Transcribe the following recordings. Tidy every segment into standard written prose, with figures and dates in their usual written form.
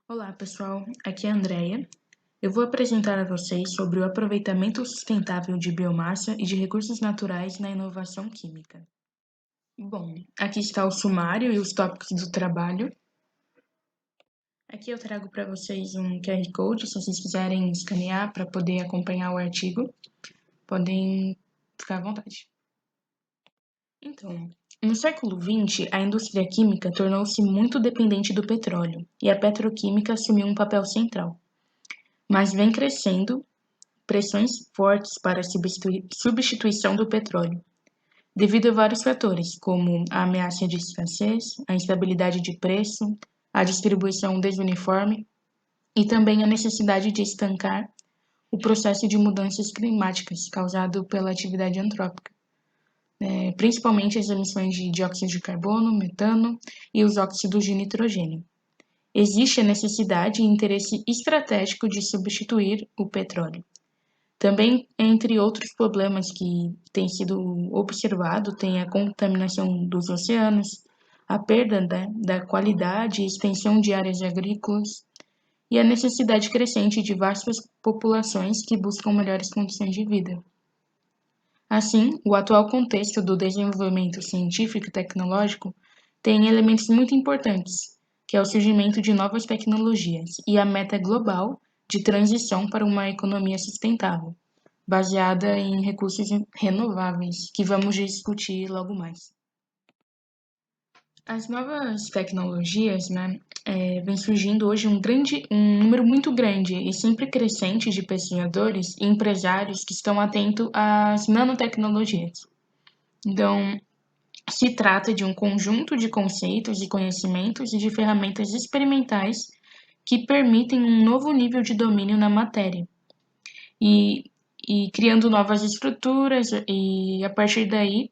Olá, pessoal. Aqui é a Andrea. Eu vou apresentar a vocês sobre o aproveitamento sustentável de biomassa e de recursos naturais na inovação química. Bom, aqui está o sumário e os tópicos do trabalho. Aqui eu trago para vocês um QR Code, se vocês quiserem escanear para poder acompanhar o artigo, podem ficar à vontade. Então, no século XX, a indústria química tornou-se muito dependente do petróleo e a petroquímica assumiu um papel central. Mas vem crescendo pressões fortes para a substituição do petróleo, devido a vários fatores, como a ameaça de escassez, a instabilidade de preço, a distribuição desuniforme e também a necessidade de estancar o processo de mudanças climáticas causado pela atividade antrópica, principalmente as emissões de dióxido de carbono, metano e os óxidos de nitrogênio. Existe a necessidade e interesse estratégico de substituir o petróleo. Também, entre outros problemas que têm sido observado, tem a contaminação dos oceanos, a perda da qualidade e extensão de áreas agrícolas e a necessidade crescente de vastas populações que buscam melhores condições de vida. Assim, o atual contexto do desenvolvimento científico e tecnológico tem elementos muito importantes, que é o surgimento de novas tecnologias e a meta global de transição para uma economia sustentável, baseada em recursos renováveis, que vamos discutir logo mais. As novas tecnologias, vem surgindo hoje um número muito grande e sempre crescente de pesquisadores e empresários que estão atentos às nanotecnologias. Então, se trata de um conjunto de conceitos e conhecimentos e de ferramentas experimentais que permitem um novo nível de domínio na matéria e, e criando novas estruturas e, a partir daí,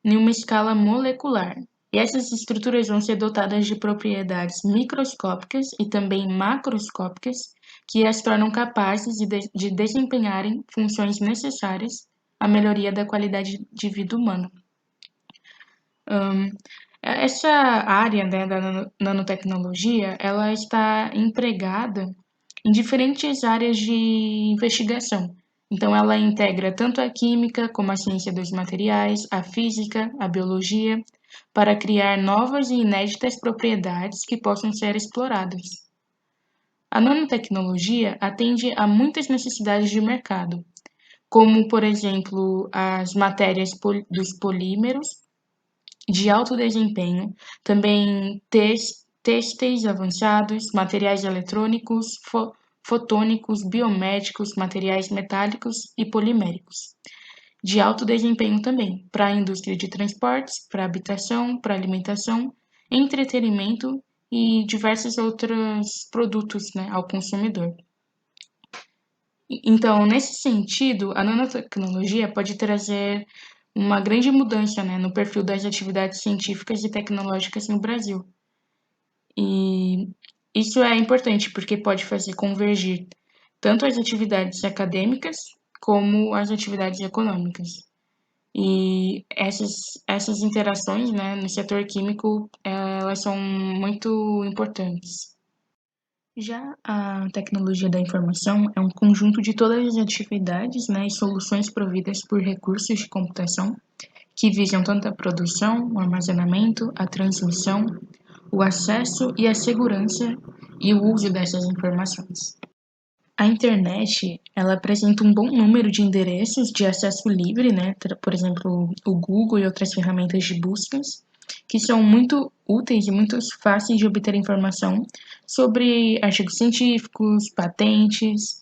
em uma escala molecular. E essas estruturas vão ser dotadas de propriedades microscópicas e também macroscópicas que as tornam capazes de desempenharem funções necessárias à melhoria da qualidade de vida humana. Essa área, da nanotecnologia, ela está empregada em diferentes áreas de investigação. Então, ela integra tanto a química como a ciência dos materiais, a física, a biologia, para criar novas e inéditas propriedades que possam ser exploradas. A nanotecnologia atende a muitas necessidades de mercado, como, por exemplo, as matérias dos polímeros de alto desempenho, também têxteis avançados, materiais eletrônicos, fotônicos, biomédicos, materiais metálicos e poliméricos. De alto desempenho também, para a indústria de transportes, para habitação, para alimentação, entretenimento e diversos outros produtos, ao consumidor. Então, nesse sentido, a nanotecnologia pode trazer uma grande mudança, no perfil das atividades científicas e tecnológicas no Brasil. E isso é importante porque pode fazer convergir tanto as atividades acadêmicas como as atividades econômicas. E essas interações, no setor químico, elas são muito importantes. Já a tecnologia da informação é um conjunto de todas as atividades, e soluções providas por recursos de computação que visam tanto a produção, o armazenamento, a transmissão, o acesso e a segurança e o uso dessas informações. A internet, ela apresenta um bom número de endereços de acesso livre, por exemplo, o Google e outras ferramentas de buscas, que são muito úteis e muito fáceis de obter informação sobre artigos científicos, patentes.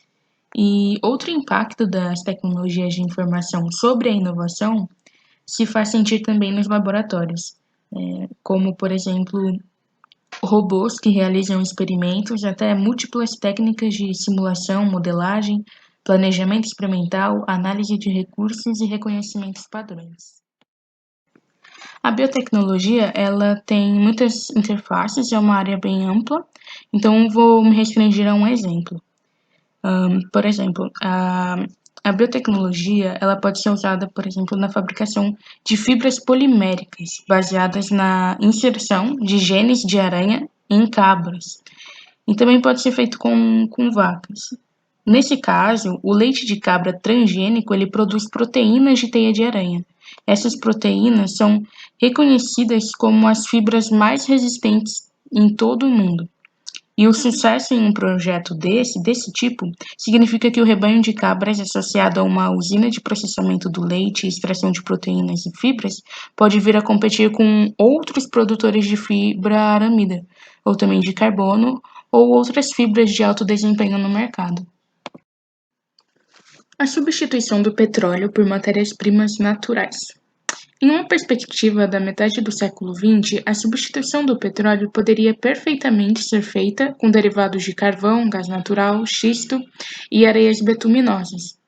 E outro impacto das tecnologias de informação sobre a inovação se faz sentir também nos laboratórios, como, por exemplo, robôs que realizam experimentos, até múltiplas técnicas de simulação, modelagem, planejamento experimental, análise de recursos e reconhecimentos padrões. A biotecnologia, ela tem muitas interfaces, é uma área bem ampla, então vou me restringir a um exemplo. Por exemplo, a biotecnologia, ela pode ser usada, por exemplo, na fabricação de fibras poliméricas, baseadas na inserção de genes de aranha em cabras. e também pode ser feito com vacas. Nesse caso, o leite de cabra transgênico ele produz proteínas de teia de aranha. Essas proteínas são reconhecidas como as fibras mais resistentes em todo o mundo. E o sucesso em um projeto desse tipo, significa que o rebanho de cabras associado a uma usina de processamento do leite e extração de proteínas e fibras pode vir a competir com outros produtores de fibra aramida, ou também de carbono, ou outras fibras de alto desempenho no mercado. A substituição do petróleo por matérias-primas naturais. Em uma perspectiva da metade do século XX, a substituição do petróleo poderia perfeitamente ser feita com derivados de carvão, gás natural, xisto e areias betuminosas.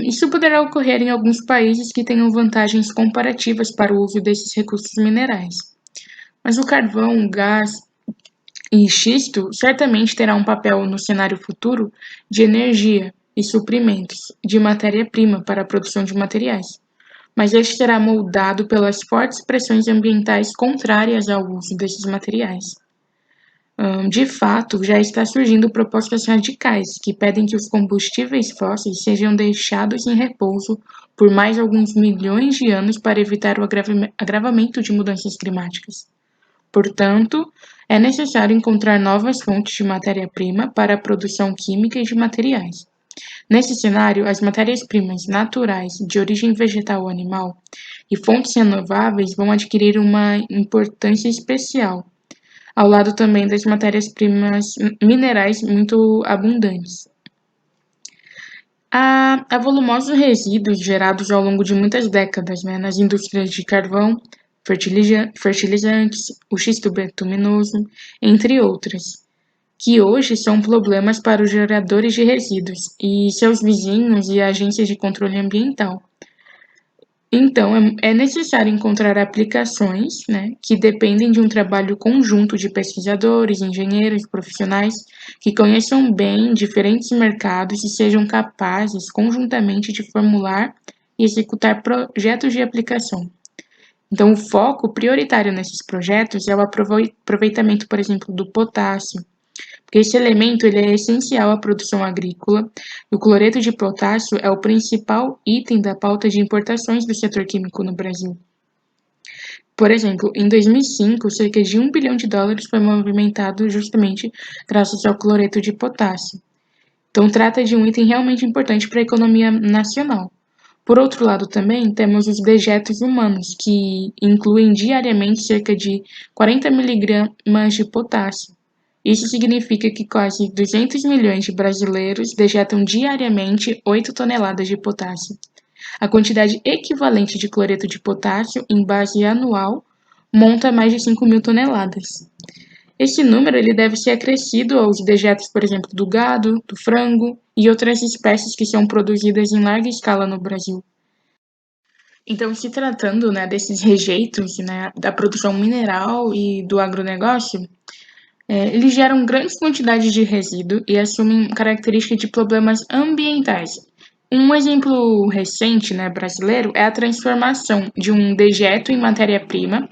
Isso poderá ocorrer em alguns países que tenham vantagens comparativas para o uso desses recursos minerais. Mas o carvão, o gás e xisto certamente terá um papel no cenário futuro de energia e suprimentos de matéria-prima para a produção de materiais, mas este será moldado pelas fortes pressões ambientais contrárias ao uso desses materiais. De fato, já está surgindo propostas radicais que pedem que os combustíveis fósseis sejam deixados em repouso por mais alguns milhões de anos para evitar o agravamento de mudanças climáticas. Portanto, é necessário encontrar novas fontes de matéria-prima para a produção química e de materiais. Nesse cenário, as matérias-primas naturais de origem vegetal ou animal e fontes renováveis vão adquirir uma importância especial, ao lado também das matérias-primas minerais muito abundantes. Há volumosos resíduos gerados ao longo de muitas décadas, nas indústrias de carvão, fertilizantes, o xisto betuminoso, entre outras, que hoje são problemas para os geradores de resíduos e seus vizinhos e agências de controle ambiental. Então, é necessário encontrar aplicações, que dependem de um trabalho conjunto de pesquisadores, engenheiros, profissionais que conheçam bem diferentes mercados e sejam capazes conjuntamente de formular e executar projetos de aplicação. Então, o foco prioritário nesses projetos é o aproveitamento, por exemplo, do potássio, porque esse elemento ele é essencial à produção agrícola. O cloreto de potássio é o principal item da pauta de importações do setor químico no Brasil. Por exemplo, em 2005, cerca de US$ 1 bilhão foi movimentado justamente graças ao cloreto de potássio. Então, trata de um item realmente importante para a economia nacional. Por outro lado, também temos os dejetos humanos, que incluem diariamente cerca de 40 miligramas de potássio. Isso significa que quase 200 milhões de brasileiros dejetam diariamente 8 toneladas de potássio. A quantidade equivalente de cloreto de potássio em base anual monta mais de 5.000 toneladas. Esse número ele deve ser acrescido aos dejetos, por exemplo, do gado, do frango e outras espécies que são produzidas em larga escala no Brasil. Então, se tratando desses rejeitos da produção mineral e do agronegócio, eles geram grandes quantidades de resíduo e assumem características de problemas ambientais. Um exemplo recente, brasileiro, é a transformação de um dejeto em matéria-prima,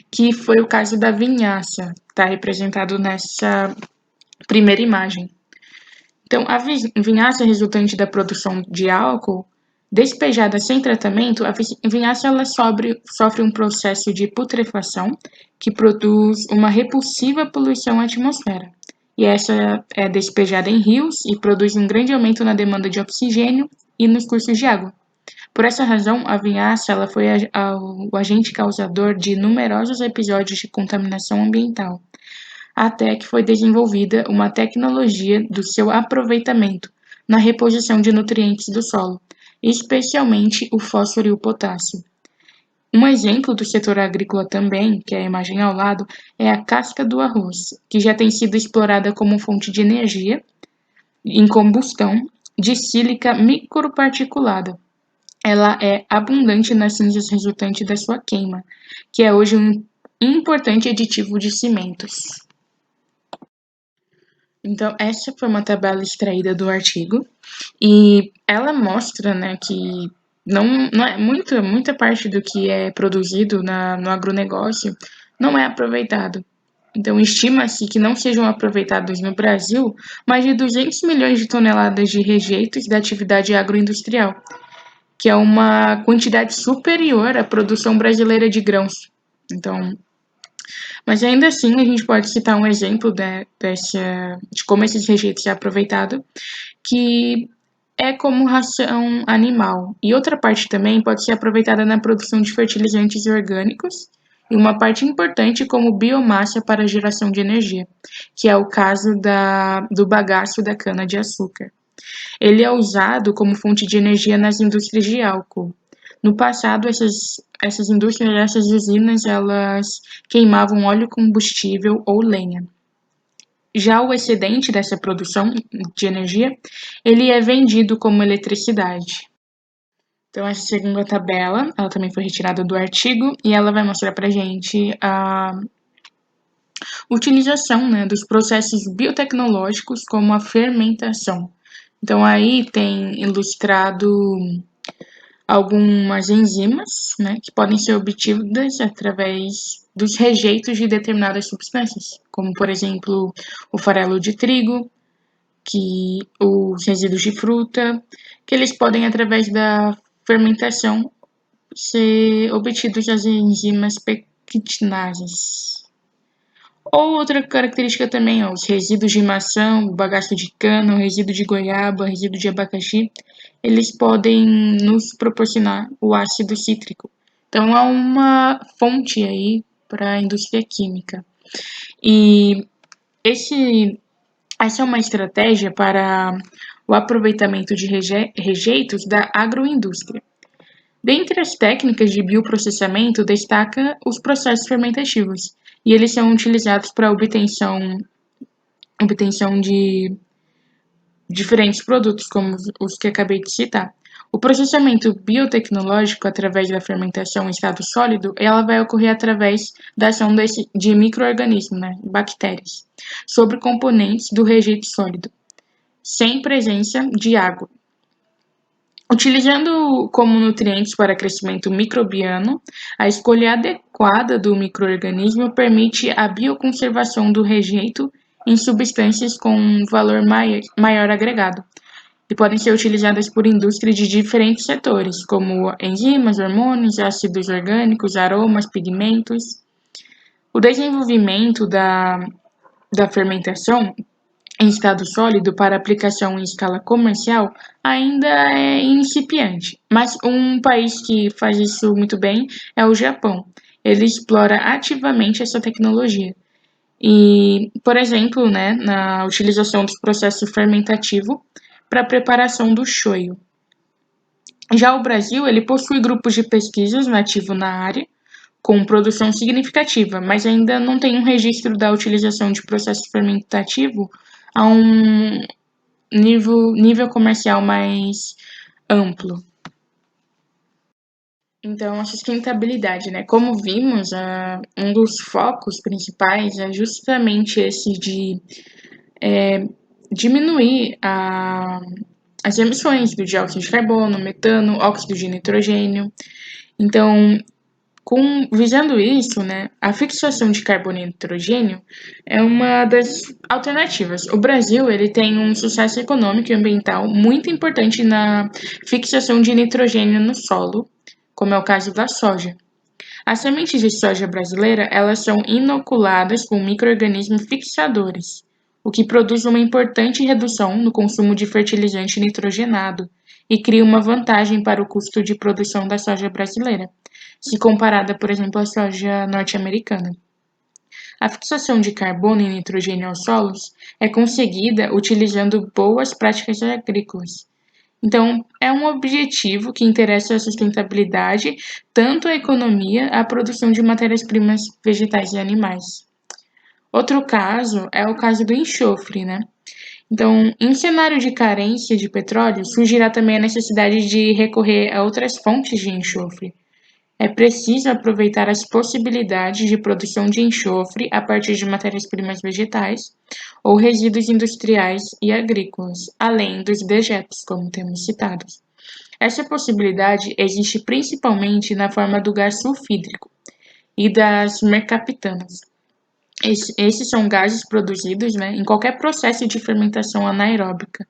que foi o caso da vinhaça, está representado nessa primeira imagem. Então, a vinhaça resultante da produção de álcool, despejada sem tratamento, a vinhaça ela sofre um processo de putrefação que produz uma repulsiva poluição à atmosfera. E essa é despejada em rios e produz um grande aumento na demanda de oxigênio e nos cursos de água. Por essa razão, a vinhaça ela foi o agente causador de numerosos episódios de contaminação ambiental, até que foi desenvolvida uma tecnologia do seu aproveitamento na reposição de nutrientes do solo, especialmente o fósforo e o potássio. Um exemplo do setor agrícola também, que é a imagem ao lado, é a casca do arroz, que já tem sido explorada como fonte de energia em combustão de sílica microparticulada. Ela é abundante nas cinzas resultantes da sua queima, que é hoje um importante aditivo de cimentos. Então, essa foi uma tabela extraída do artigo e ela mostra que não é muita parte do que é produzido no agronegócio não é aproveitado. Então, estima-se que não sejam aproveitados no Brasil mais de 200 milhões de toneladas de rejeitos da atividade agroindustrial, que é uma quantidade superior à produção brasileira de grãos. Então, mas ainda assim, a gente pode citar um exemplo de como esses rejeitos é aproveitado, que é como ração animal. E outra parte também pode ser aproveitada na produção de fertilizantes orgânicos e uma parte importante como biomassa para a geração de energia, que é o caso do bagaço da cana-de-açúcar. Ele é usado como fonte de energia nas indústrias de álcool. No passado, essas indústrias, essas usinas, elas queimavam óleo combustível ou lenha. Já o excedente dessa produção de energia, ele é vendido como eletricidade. Então, essa segunda tabela, ela também foi retirada do artigo e ela vai mostrar para a gente a utilização, né, dos processos biotecnológicos como a fermentação. Então, aí tem ilustrado algumas enzimas, né, que podem ser obtidas através dos rejeitos de determinadas substâncias, como, por exemplo, o farelo de trigo, que os resíduos de fruta, que eles podem, através da fermentação, ser obtidos as enzimas pectinases. Ou outra característica também, ó, os resíduos de maçã, o bagaço de cana, o resíduo de goiaba, o resíduo de abacaxi, eles podem nos proporcionar o ácido cítrico. Então, é uma fonte aí para a indústria química. E essa é uma estratégia para o aproveitamento de rejeitos da agroindústria. Dentre as técnicas de bioprocessamento, destaca os processos fermentativos, e eles são utilizados para a obtenção de diferentes produtos, como os que acabei de citar. O processamento biotecnológico através da fermentação em estado sólido, ela vai ocorrer através da ação de micro-organismos, né, bactérias, sobre componentes do rejeito sólido, sem presença de água. Utilizando como nutrientes para crescimento microbiano, a escolha adequada do microorganismo permite a bioconservação do rejeito em substâncias com valor maior agregado, e podem ser utilizadas por indústrias de diferentes setores, como enzimas, hormônios, ácidos orgânicos, aromas, pigmentos. O desenvolvimento da fermentação em estado sólido para aplicação em escala comercial ainda é incipiente, mas um país que faz isso muito bem é o Japão. Ele explora ativamente essa tecnologia. E, por exemplo, né, na utilização do processo fermentativo para a preparação do shoyu. Já o Brasil, ele possui grupos de pesquisas nativos na área, com produção significativa, mas ainda não tem um registro da utilização de processo fermentativo a um nível comercial mais amplo. Então, a sustentabilidade, né? Como vimos, um dos focos principais é justamente esse de diminuir as emissões do dióxido de carbono, metano, óxido de nitrogênio. Então, visando isso, né, a fixação de carbono e nitrogênio é uma das alternativas. O Brasil, ele tem um sucesso econômico e ambiental muito importante na fixação de nitrogênio no solo, como é o caso da soja. As sementes de soja brasileira, elas são inoculadas com micro-organismos fixadores, o que produz uma importante redução no consumo de fertilizante nitrogenado e cria uma vantagem para o custo de produção da soja brasileira, se comparada, por exemplo, à soja norte-americana. A fixação de carbono e nitrogênio aos solos é conseguida utilizando boas práticas agrícolas. Então, é um objetivo que interessa a sustentabilidade, tanto a economia, a produção de matérias-primas vegetais e animais. Outro caso é o caso do enxofre, né? Então, em um cenário de carência de petróleo, surgirá também a necessidade de recorrer a outras fontes de enxofre. É preciso aproveitar as possibilidades de produção de enxofre a partir de matérias-primas vegetais ou resíduos industriais e agrícolas, além dos dejetos, como temos citado. Essa possibilidade existe principalmente na forma do gás sulfídrico e das mercaptanas. Esses são gases produzidos, né, em qualquer processo de fermentação anaeróbica.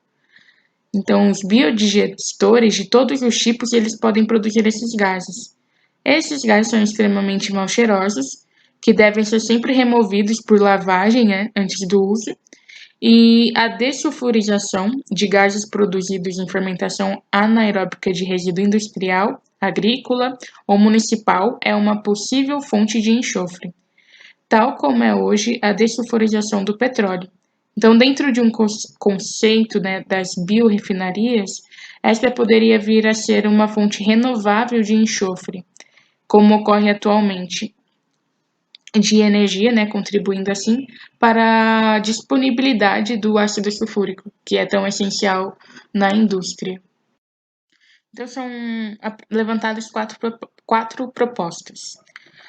Então, os biodigestores de todos os tipos, eles podem produzir esses gases. Esses gases são extremamente mal cheirosos, que devem ser sempre removidos por lavagem, né, antes do uso. E a dessulfurização de gases produzidos em fermentação anaeróbica de resíduo industrial, agrícola ou municipal é uma possível fonte de enxofre, tal como é hoje a dessulfurização do petróleo. Então, dentro de um conceito, né, das biorefinarias, esta poderia vir a ser uma fonte renovável de enxofre, como ocorre atualmente, de energia, né, contribuindo assim para a disponibilidade do ácido sulfúrico, que é tão essencial na indústria. Então, são levantadas quatro propostas.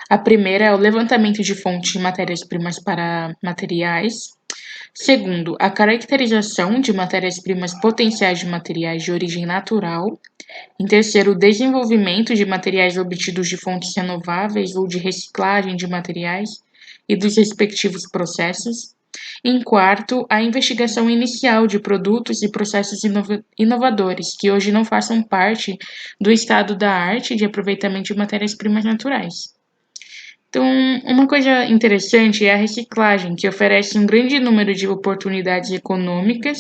A primeira é o levantamento de fontes de matérias-primas para materiais. Segundo, a caracterização de matérias-primas potenciais de materiais de origem natural. Em terceiro, o desenvolvimento de materiais obtidos de fontes renováveis ou de reciclagem de materiais e dos respectivos processos. Em quarto, a investigação inicial de produtos e processos inovadores que hoje não façam parte do estado da arte de aproveitamento de matérias-primas naturais. Então, uma coisa interessante é a reciclagem, que oferece um grande número de oportunidades econômicas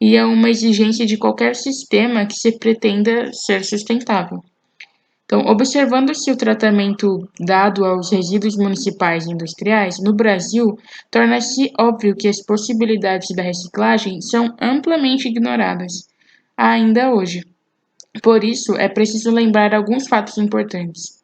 e é uma exigência de qualquer sistema que se pretenda ser sustentável. Então, observando-se o tratamento dado aos resíduos municipais e industriais, no Brasil, torna-se óbvio que as possibilidades da reciclagem são amplamente ignoradas, ainda hoje. Por isso, é preciso lembrar alguns fatos importantes.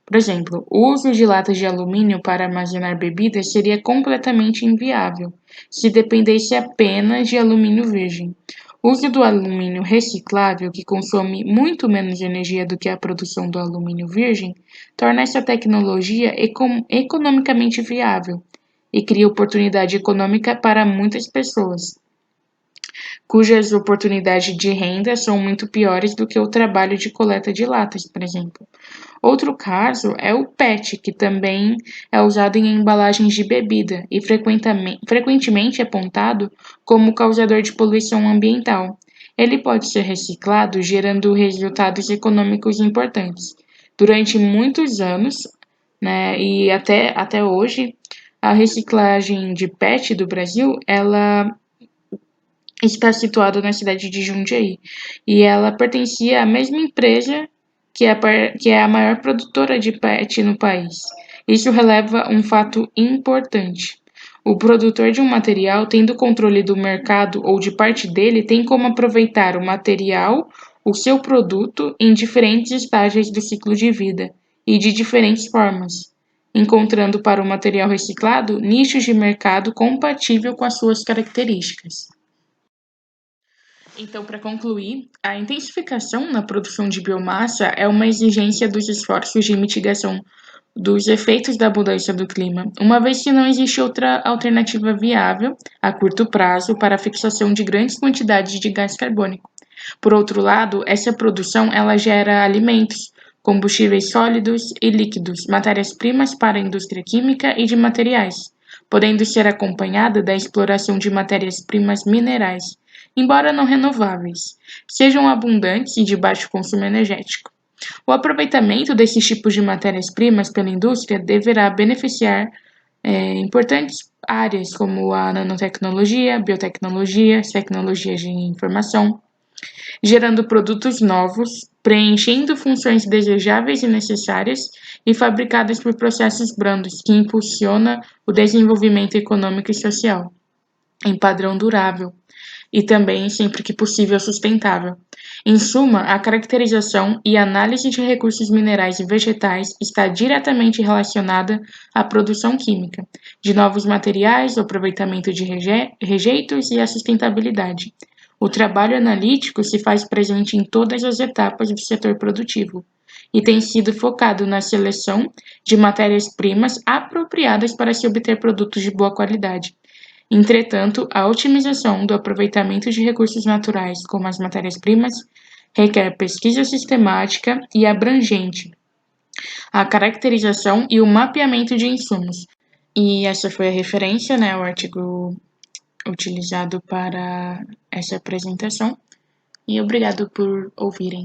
Por exemplo, o uso de latas de alumínio para armazenar bebidas seria completamente inviável, se dependesse apenas de alumínio virgem. O uso do alumínio reciclável, que consome muito menos energia do que a produção do alumínio virgem, torna essa tecnologia economicamente viável e cria oportunidade econômica para muitas pessoas, cujas oportunidades de renda são muito piores do que o trabalho de coleta de latas, por exemplo. Outro caso é o PET, que também é usado em embalagens de bebida e frequentemente é apontado como causador de poluição ambiental. Ele pode ser reciclado, gerando resultados econômicos importantes. Durante muitos anos, né, e até hoje, a reciclagem de PET do Brasil, ela está situada na cidade de Jundiaí e ela pertencia à mesma empresa que é a maior produtora de PET no país. Isso releva um fato importante. O produtor de um material, tendo controle do mercado ou de parte dele, tem como aproveitar o material, o seu produto, em diferentes estágios do ciclo de vida e de diferentes formas, encontrando para o material reciclado nichos de mercado compatível com as suas características. Então, para concluir, a intensificação na produção de biomassa é uma exigência dos esforços de mitigação dos efeitos da mudança do clima, uma vez que não existe outra alternativa viável a curto prazo para a fixação de grandes quantidades de gás carbônico. Por outro lado, essa produção ela gera alimentos, combustíveis sólidos e líquidos, matérias-primas para a indústria química e de materiais, podendo ser acompanhada da exploração de matérias-primas minerais, embora não renováveis, sejam abundantes e de baixo consumo energético. O aproveitamento desses tipos de matérias-primas pela indústria deverá beneficiar importantes áreas como a nanotecnologia, biotecnologia, tecnologias de informação, gerando produtos novos, preenchendo funções desejáveis e necessárias e fabricadas por processos brandos que impulsiona o desenvolvimento econômico e social em padrão durável e também, sempre que possível, sustentável. Em suma, a caracterização e análise de recursos minerais e vegetais está diretamente relacionada à produção química, de novos materiais, o aproveitamento de rejeitos e a sustentabilidade. O trabalho analítico se faz presente em todas as etapas do setor produtivo e tem sido focado na seleção de matérias-primas apropriadas para se obter produtos de boa qualidade. Entretanto, a otimização do aproveitamento de recursos naturais, como as matérias-primas, requer pesquisa sistemática e abrangente, a caracterização e o mapeamento de insumos, E essa foi a referência, né, o artigo utilizado para essa apresentação. E obrigado por ouvirem.